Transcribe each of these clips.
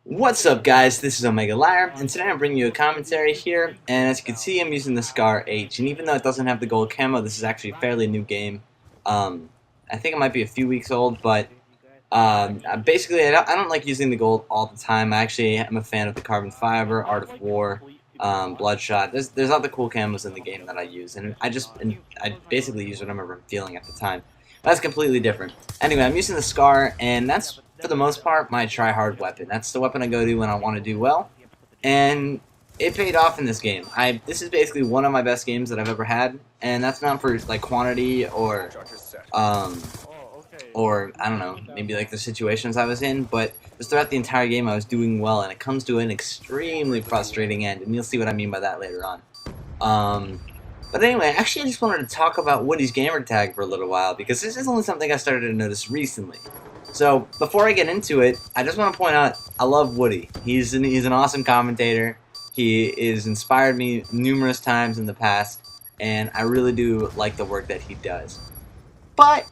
What's up, guys? This is OmegaLiar, and today I'm bringing you a commentary here, and as you can see, I'm using the Scar H, and even though it doesn't have the gold camo, this is actually a fairly new game. I think it might be a few weeks old, but basically, I don't like using the gold all the time. I actually am a fan of the Carbon Fiber, Art of War, Bloodshot. There's other cool camos in the game that I use, and I basically use whatever I'm feeling at the time. That's completely different. Anyway, I'm using the Scar, and that's, for the most part, my try-hard weapon. That's the weapon I go to when I want to do well, and it paid off in this game. This is basically one of my best games that I've ever had, and that's not for like quantity or I don't know, maybe like the situations I was in, but just throughout the entire game I was doing well, and it comes to an extremely frustrating end, and you'll see what I mean by that later on. But anyway, actually I just wanted to talk about Woodysgamertag for a little while, because this is only something I started to notice recently. So, before I get into it, I just want to point out, I love Woody. He's an awesome commentator. He has inspired me numerous times in the past, and I really do like the work that he does. But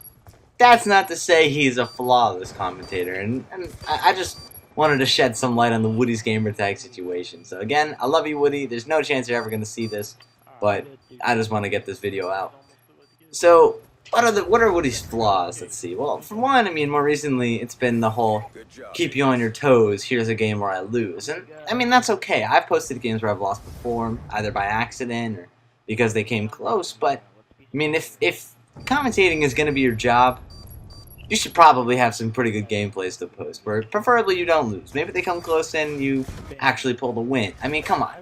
that's not to say he's a flawless commentator, and I just wanted to shed some light on the Woody's Gamertag situation. So again, I love you, Woody. There's no chance you're ever going to see this, but I just want to get this video out. So, what are Woody's flaws? Let's see. Well, for one, I mean, more recently, it's been the whole keep you on your toes, here's a game where I lose. And, I mean, that's okay. I've posted games where I've lost before, either by accident or because they came close, but, I mean, if commentating is going to be your job, you should probably have some pretty good gameplays to post, where preferably you don't lose. Maybe they come close and you actually pull the win. I mean, come on.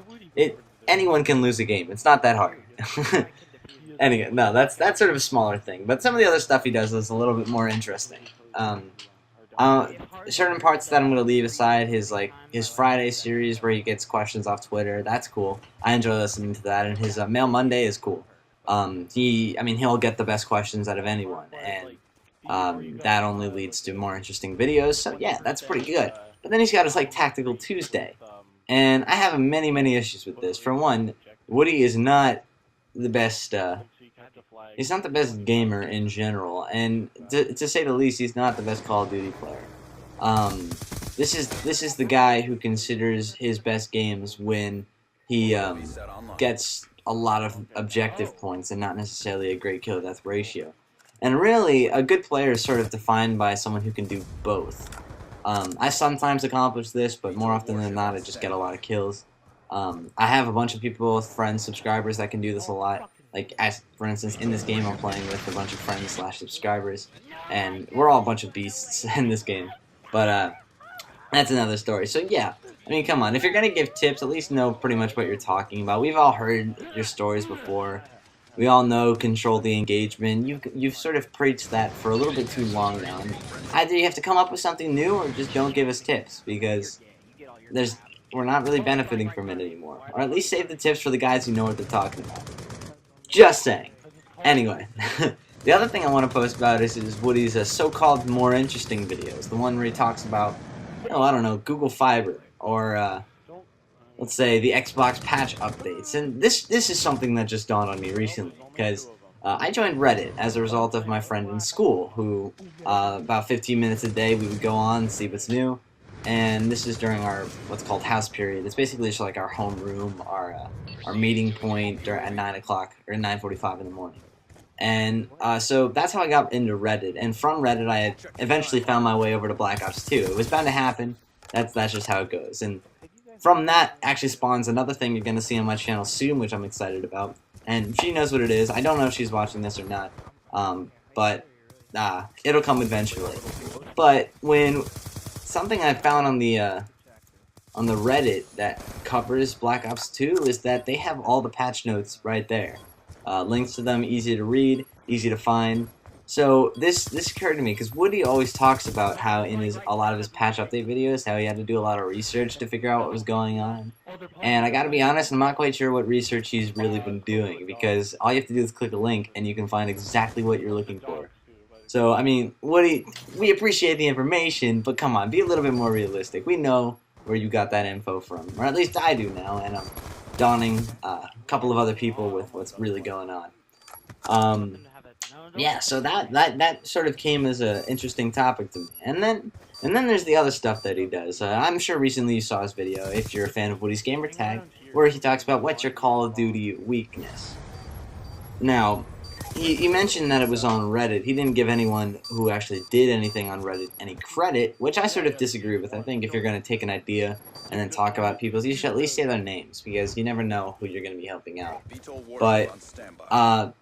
Anyone can lose a game. It's not that hard. Anyway, no, that's sort of a smaller thing. But some of the other stuff he does is a little bit more interesting. Certain parts that I'm going to leave aside, his Friday series where he gets questions off Twitter, that's cool. I enjoy listening to that, and his Mail Monday is cool. He'll get the best questions out of anyone, and that only leads to more interesting videos, so yeah, that's pretty good. But then he's got his, Tactical Tuesday, and I have many issues with this. For one, Woody is not the best, he's not the best gamer in general, and to say the least, he's not the best Call of Duty player. This is the guy who considers his best games when he gets a lot of objective points and not necessarily a great kill-to-death ratio. And really, a good player is sort of defined by someone who can do both. I sometimes accomplish this, but more often than not, I just get a lot of kills. I have a bunch of people, friends, subscribers that can do this a lot. For instance, in this game I'm playing with a bunch of friends / subscribers, and we're all a bunch of beasts in this game. But that's another story. So yeah, I mean, come on. If you're gonna give tips, at least know pretty much what you're talking about. We've all heard your stories before. We all know control the engagement. You've sort of preached that for a little bit too long now. And either you have to come up with something new, or just don't give us tips, because we're not really benefiting from it anymore. Or at least save the tips for the guys who know what they're talking about. Just saying. Anyway, the other thing I want to post about is Woody's so-called more interesting videos. The one where he talks about, I don't know, Google Fiber, or let's say the Xbox patch updates. And this is something that just dawned on me recently, because I joined Reddit as a result of my friend in school, who about 15 minutes a day we would go on and see what's new. And this is during our what's called house period. It's basically just like our home room, our meeting point at 9 o'clock or 9:45 in the morning. And so that's how I got into Reddit. And from Reddit, I had eventually found my way over to Black Ops 2. It was bound to happen. That's just how it goes. And from that actually spawns another thing you're going to see on my channel soon, which I'm excited about. And she knows what it is. I don't know if she's watching this or not, but it'll come eventually. But when something I found on the Reddit that covers Black Ops 2 is that they have all the patch notes right there. Links to them, easy to read, easy to find. So this occurred to me because Woody always talks about how in a lot of his patch update videos, how he had to do a lot of research to figure out what was going on. And I gotta be honest, I'm not quite sure what research he's really been doing, because all you have to do is click a link and you can find exactly what you're looking for. So, I mean, Woody, we appreciate the information, but come on, be a little bit more realistic. We know where you got that info from, or at least I do now, and I'm donning a couple of other people with what's really going on. Yeah, so that sort of came as an interesting topic to me. And then And then there's the other stuff that he does. I'm sure recently you saw his video, if you're a fan of Woodysgamertag, where he talks about what's your Call of Duty weakness. Now, he mentioned that it was on Reddit. He didn't give anyone who actually did anything on Reddit any credit, which I sort of disagree with. I think if you're going to take an idea and then talk about people, you should at least say their names, because you never know who you're going to be helping out. But, I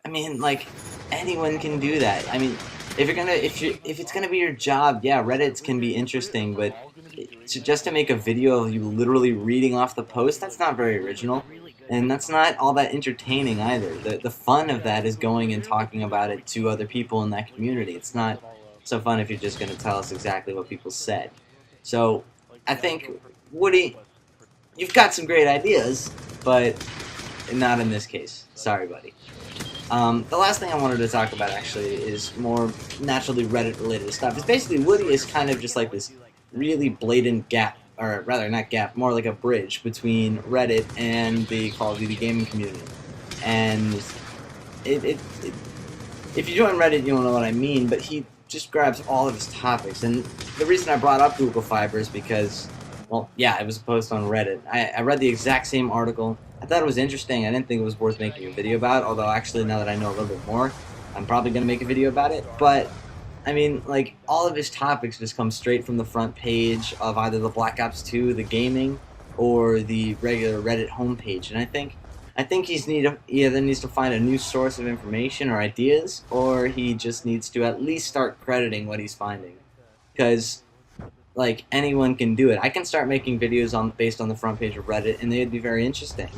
mean, like, anyone can do that. I mean, if it's gonna be your job, yeah, Reddit can be interesting, but just to make a video of you literally reading off the post, that's not very original, and that's not all that entertaining either. The fun of that is going and talking about it to other people in that community. It's not so fun if you're just gonna tell us exactly what people said. So I think, Woody, you've got some great ideas, but not in this case. Sorry, buddy. The last thing I wanted to talk about, actually, is more naturally Reddit-related stuff. It's basically, Woody is kind of just like this really blatant gap, or rather, not gap, more like a bridge between Reddit and the Call of Duty gaming community. And if you join Reddit, you don't know what I mean, but he just grabs all of his topics. And the reason I brought up Google Fiber is because, well, yeah, it was a post on Reddit. I read the exact same article. I thought it was interesting. I didn't think it was worth making a video about, although actually now that I know a little bit more, I'm probably going to make a video about it. But, I mean, like, all of his topics just come straight from the front page of either the Black Ops 2, the gaming, or the regular Reddit homepage. And I think he either needs to find a new source of information or ideas, or he just needs to at least start crediting what he's finding. Because, like, anyone can do it. I can start making videos based on the front page of Reddit, and they'd be very interesting.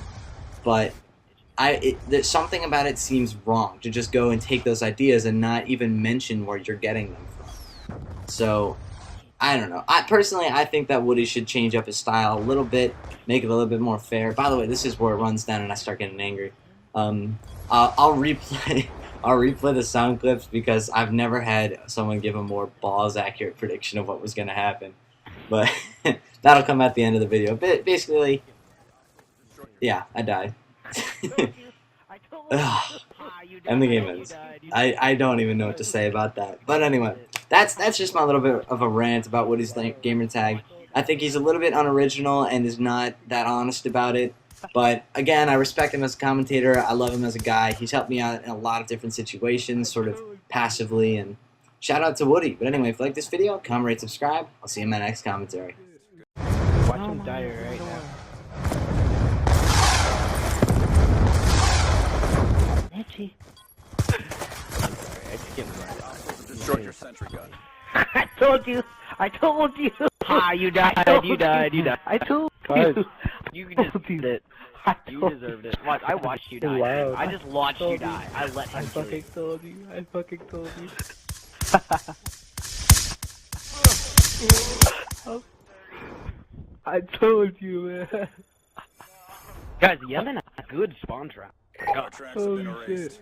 But there's something about it seems wrong to just go and take those ideas and not even mention where you're getting them from. So, I don't know. I think that Woody should change up his style a little bit, make it a little bit more fair. By the way, this is where it runs down and I start getting angry. I'll replay the sound clips because I've never had someone give a more balls-accurate prediction of what was going to happen. But that'll come at the end of the video. Basically, yeah, I died. And the game ends. I don't even know what to say about that. But anyway, that's just my little bit of a rant about Woody's Gamertag. I think he's a little bit unoriginal and is not that honest about it. But again, I respect him as a commentator. I love him as a guy. He's helped me out in a lot of different situations, sort of passively. And shout out to Woody. But anyway, if you like this video, comment, rate, subscribe. I'll see you in my next commentary. Watch him die right now. Itchy. I'm sorry, I just get right. Destroy your sentry gun. I told you! Ah, you died. I told you! You just did it. You deserved it. Watch, I watched you die. Wow. I just watched you die. I let him kill you. I fucking told you. I told you, man. Guys, you have a good spawn trap. Oh shit.